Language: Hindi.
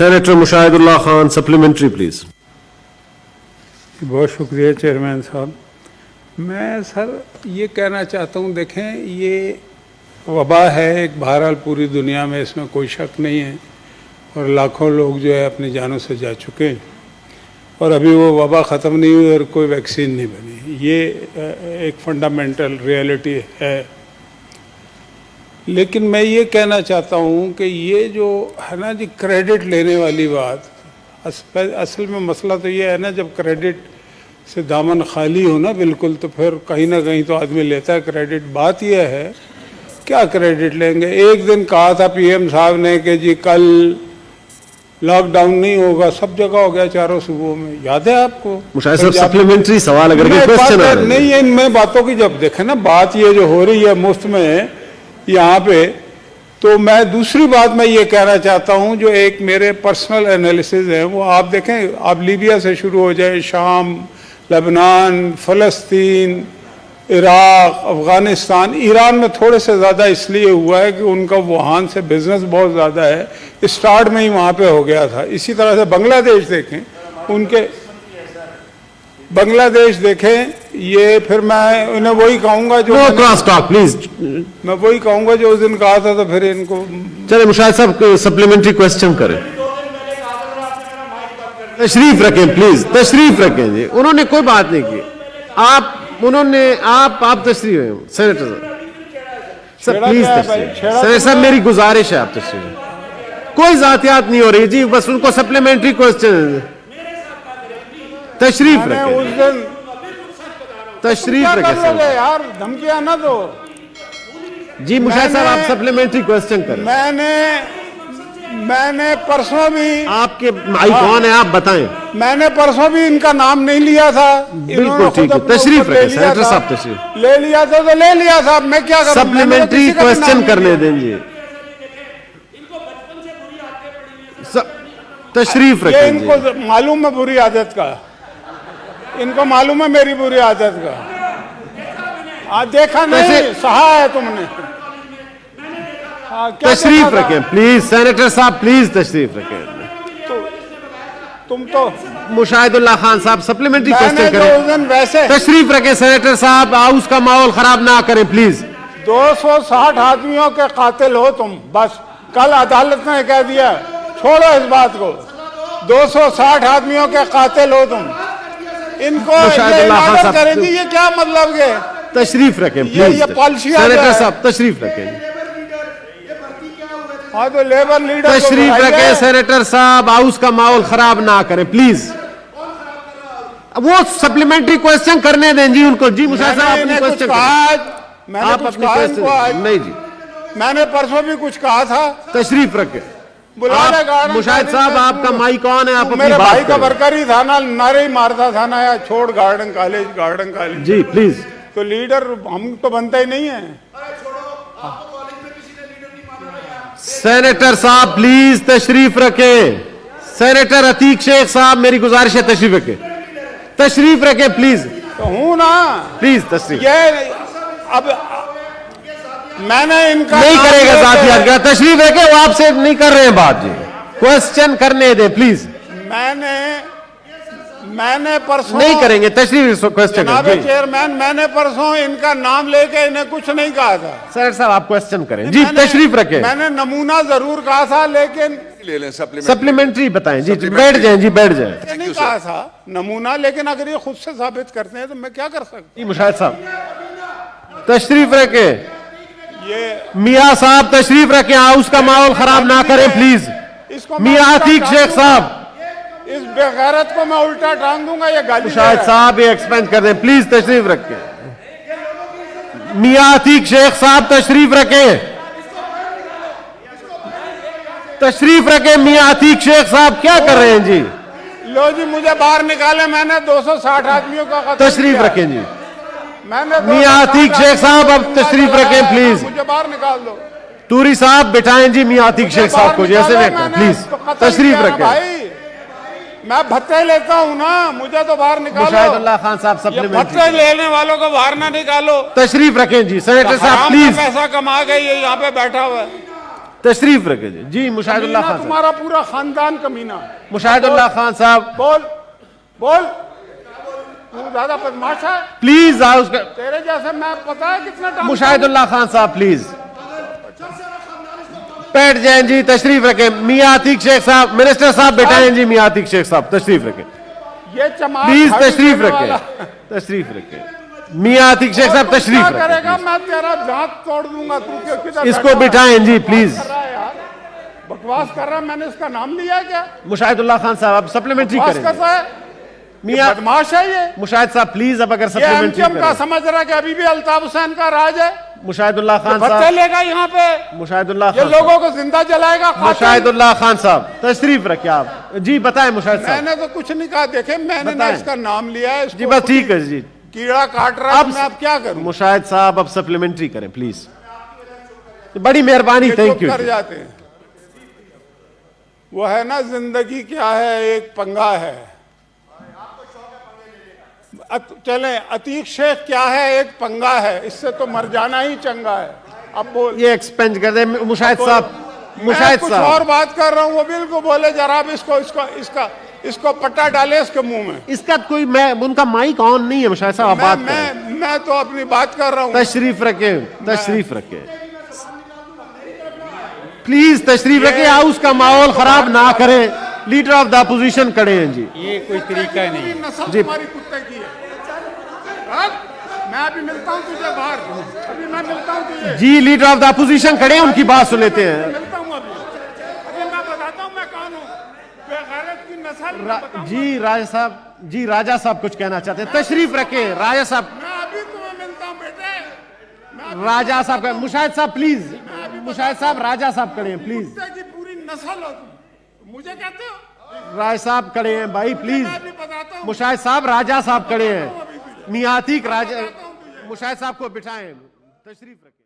Senator Mushaidullah Khan, supplementary, please. बहुत शुक्रिया चेयरमैन साहब। मैं सर ये कहना चाहता हूँ, देखें ये वबा है एक बहरहाल पूरी दुनिया में, इसमें कोई शक नहीं है, और लाखों लोग जो है अपनी जानों से जा चुके हैं और अभी वो वबा ख़त्म नहीं हुई और कोई वैक्सीन नहीं बनी। ये एक फंडामेंटल रियलिटी है। लेकिन मैं ये कहना चाहता हूँ कि ये जो है ना जी क्रेडिट लेने वाली बात, असल में मसला तो ये है ना, जब क्रेडिट से दामन खाली हो ना बिल्कुल, तो फिर कहीं ना कहीं तो आदमी लेता है क्रेडिट। बात यह है क्या क्रेडिट लेंगे। एक दिन कहा था पीएम साहब ने कि जी कल लॉकडाउन नहीं होगा, सब जगह हो गया, चारों सूबों में, याद है आपको? मुशाहिद साहब सप्लीमेंट्री सवाल अगर के क्वेश्चन आ रहे हैं। नहीं है इनमें बातों की, जब देखें ना बात ये जो हो रही है मुफ्त में यहाँ पे, तो मैं दूसरी बात मैं ये कहना चाहता हूँ, जो एक मेरे पर्सनल एनालिसिस है वो आप देखें, आप लीबिया से शुरू हो जाए, शाम, लेबनान, फ़लस्तीन, इराक़, अफ़गानिस्तान, ईरान में थोड़े से ज़्यादा इसलिए हुआ है कि उनका वुहान से बिज़नेस बहुत ज़्यादा है, स्टार्ट में ही वहाँ पे हो गया था। इसी तरह से बांग्लादेश देखें, उनके बांग्लादेश देखें, ये फिर मैं उन्हें वही कहूँगा जो क्रॉस टॉक प्लीज, मैं वही कहूँगा जो उस दिन कहा था, तो फिर इनको चले मुशाहिद साहब सप्लीमेंट्री क्वेश्चन करें। तशरीफ रखें प्लीज, तशरीफ रखें जी, उन्होंने कोई बात नहीं की, आप तशरीफ रखें सेनेटर साहब प्लीज, सेनेटर साहब मेरी गुजारिश है आप तशरीफ, कोई जातियात नहीं हो रही जी, बस उनको सप्लीमेंट्री क्वेश्चन तशरीफ रखें, उस दिन तशरीफ रखें यार, धमकियां ना दो जी। मुशाहिद साहब आप सप्लीमेंट्री क्वेश्चन करें। मैंने परसों भी, आपके भाई कौन है आप बताएं। मैंने परसों भी इनका नाम नहीं लिया था। बिल्कुल ठीक है, तशरीफ रखें सेनेटर साहब, तशरीफ ले लिया था तो ले लिया साहब, मैं क्या करूं। सप्लीमेंट्री क्वेश्चन करने देंगे, तशरीफ रखें। इनको मालूम है बुरी आदत का, इनको मालूम है मेरी बुरी आदत का। आज देखा नहीं, सहा है तुमने। तशरीफ रखें प्लीज सेनेटर साहब, प्लीज तशरीफ रखें। तुम तो मुशाहिदुल्लाह खान साहब सप्लीमेंट्री क्वेश्चन करें। वैसे तशरीफ रखें सेनेटर साहब, हाउस का माहौल खराब ना करें प्लीज। 260 आदमियों के कातिल हो तुम, बस कल अदालत ने कह दिया, छोड़ो इस बात को, 260 आदमियों के कातिल हो तुम, इनको करेंगी, ये क्या मतलब के? तशरीफ रखें प्लीज सेनेटर साहब, तशरीफ रखें। हाँ तो लेबर लीडर तशरीफ रखें सेनेटर साहब, हाउस का माहौल खराब ना करें प्लीज। वो सप्लीमेंट्री क्वेश्चन करने दें जी उनको। जी मुशाहिद साहब अपने क्वेश्चन आप अपने क्वेश्चन। नहीं जी, मैंने परसों भी कुछ कहा था। तशरीफ रखें मुशाहिद साहब, आपका माई कौन है? आप मेरे भाई का वर्कर ही था ना, नारे ही मारता था ना, या छोड़ गार्डन कॉलेज, गार्डन कॉलेज। जी प्लीज। तो लीडर हम तो बनता ही नहीं है। सेनेटर साहब प्लीज तशरीफ रखें। सेनेटर अतीक शेख साहब मेरी गुजारिश है तशरीफ रखें, तशरीफ रखें प्लीज। तो हूं ना, प्लीज तशरीफ। ये अब मैंने इनका नहीं करेगा जातियात का, तशरीफ रखें, वो आपसे नहीं कर रहे हैं बात जी, क्वेश्चन करने दे प्लीज। मैंने परसों नहीं करेंगे, तशरीफ क्वेश्चन करें। चेयरमैन, मैंने परसों इनका नाम लेके इन्हें कुछ नहीं कहा था। सर साहब आप क्वेश्चन करें जी, तशरीफ रखें। मैंने नमूना जरूर कहा था, लेकिन ले लें सप्लीमेंट्री बताएं जी, बैठ जाएं जी, बैठ जाएं। नहीं कहा था नमूना, लेकिन अगर ये खुद से साबित करते हैं तो मैं क्या कर सकता हूँ। मुशाहिद साहब तशरीफ रखें, ये मियाँ साहब तशरीफ रखें, हाउस का माहौल खराब ना करें प्लीज। मियाँ अतीक शेख साहब, इस बेगैरत को मैं उल्टा टांग दूंगा, ये गाली। मुशाहिद साहब ये एक्सपेंड कर दें प्लीज, तशरीफ रखें। मियाँ अतीक शेख साहब तशरीफ रखें, तशरीफ रखें। मियाँ अतीक शेख साहब क्या कर रहे हैं जी? लो जी मुझे बाहर निकाले, मैंने 260 आदमियों का तशरीफ रखें जी। मैंने मियाँ अतीक शेख साहब अब तशरीफ रखें प्लीज। मुझे बाहर निकाल दो। टूरी साहब बिठाएं जी मियाँ अतीक शेख साहब को, जैसे प्लीज तशरीफ रखें। मैं भत्ते लेता हूँ ना, मुझे तो बाहर निकालो। मुशाहिदुल्लाह खान साहब सप्लीमेंट्री, भत्ते लेने वालों को बाहर ना निकालो। तशरीफ रखें जी सेनेटर साहब प्लीज। पैसा कमा के ये यहाँ पे बैठा हुआ है। तशरीफ रखे जी मुशाहिदुल्लाह कमीना खान साहब। तुम्हारा पूरा खानदान कमीना। मुशाहिदुल्लाह खान साहब बोल बोल, तू ज्यादा बदमाश है। प्लीज हाउस का तेरे जैसे मैं पता है कितना टाइम। मुशाहिदुल्लाह खान साहब प्लीज बैठ जाएं जी, तशरीफ रखें। मियां अतीक शेख साहब, मिनिस्टर साहब बैठाएं जी। मियां अतीक शेख साहब तशरीफ रखें ये चमार प्लीज, झाड़ू तशरीफ देने वाला। रखें, तशरीफ रखें। मियां अतीक शेख साहब तो तशरीफ क्या करेगा? रखें, मैं तेरा दांत तोड़ दूंगा। तू किधर इसको बैठा है? बिठाएं जी प्लीज। कर रहा है यार, बकवास कर रहा है। मैंने इसका नाम लिया है क्या? मुशाहिदुल्लाह खान साहब आप सप्लीमेंट्री बकवास करें। करता है, मियां बदमाश है ये। मुशाहिद साहब प्लीज अब अगर ये सप्लीमेंट्री एमटीएम का करें। समझ रहा है कि अभी भी अल्ताफ हुसैन का राज है। मुशाहिदुल्लाह खान भट्टे साहब, लेगा यहाँ पे, मुशाहिदुल्लाह ये खान लोगों को जिंदा जलाएगा। साहब, कातिल। मुशाहिदुल्लाह खान साहब तशरीफ रखिए आप जी। बताएं मुशाहिद साहब। मैंने तो कुछ नहीं कहा। देखे मैंने ना बताएं। इसका नाम लिया है। जी बस ठीक है जी। कीड़ा काट रहा है, तो मैं अब क्या करूं? मुशाहिद साहब अब सप्लीमेंट्री करें प्लीज, बड़ी मेहरबानी, ये थैंक चुप यू। कर जाते हैं। वो है ना, जिंदगी क्या है, एक पंगा है। चले, अतीक शेख क्या है, एक पंगा है। इससे तो मर जाना ही चंगा है। अब बोल। ये एक्सपेंड कर दे मुशाहिद साहब। मैं मुशाहिद कुछ साहब और बात कर रहा हूँ, वो बिल्कुल बोले जरा अब इसको पट्टा डाले इसके मुंह में। इसका कोई मैं उनका माइक ऑन नहीं है मुशाहिद साहब, आप बात करें। मैं तो अपनी बात कर रहा हूँ। तशरीफ रखे, तशरीफ रखे प्लीज, तशरीफ रखे। हाउस का माहौल खराब ना करें। लीडर ऑफ द अपोजिशन खड़े हैं जी। ये कोई तरीका नहीं। नस्ल जी। तुम्हारी कुत्ते की है। अब मैं अभी मिलता हूँ तुझे बाहर। अभी मैं मिलता हूँ तुझे। जी लीडर ऑफ द अपोजिशन खड़े हैं, उनकी बात सुन लेते हैं। मिलता हूँ अभी मैं बताता हूँ मैं कौन हूँ। बेगैरत की नस्ल मैं बताऊंगा। जी राजा साहब, जी राजा साहब कुछ कहना चाहते हैं, तशरीफ रखे राजा साहब। मैं अभी तुम्हें मिलता हूँ बेटे। मैं राजा साहब का मुशाहिद साहब प्लीज, मुशाहिद साहब राजा साहब खड़े हैं प्लीज। कुत्ते की पूरी नस्ल हो तुम। मुझे कहते हो? राजा साहब खड़े हैं भाई प्लीज। मैं अभी बताता हूँ। मुशाहिद साहब राजा साहब खड़े हैं। मियां अतीक राजा मुशाहिद साहब को बिठाएं, तशरीफ रखें।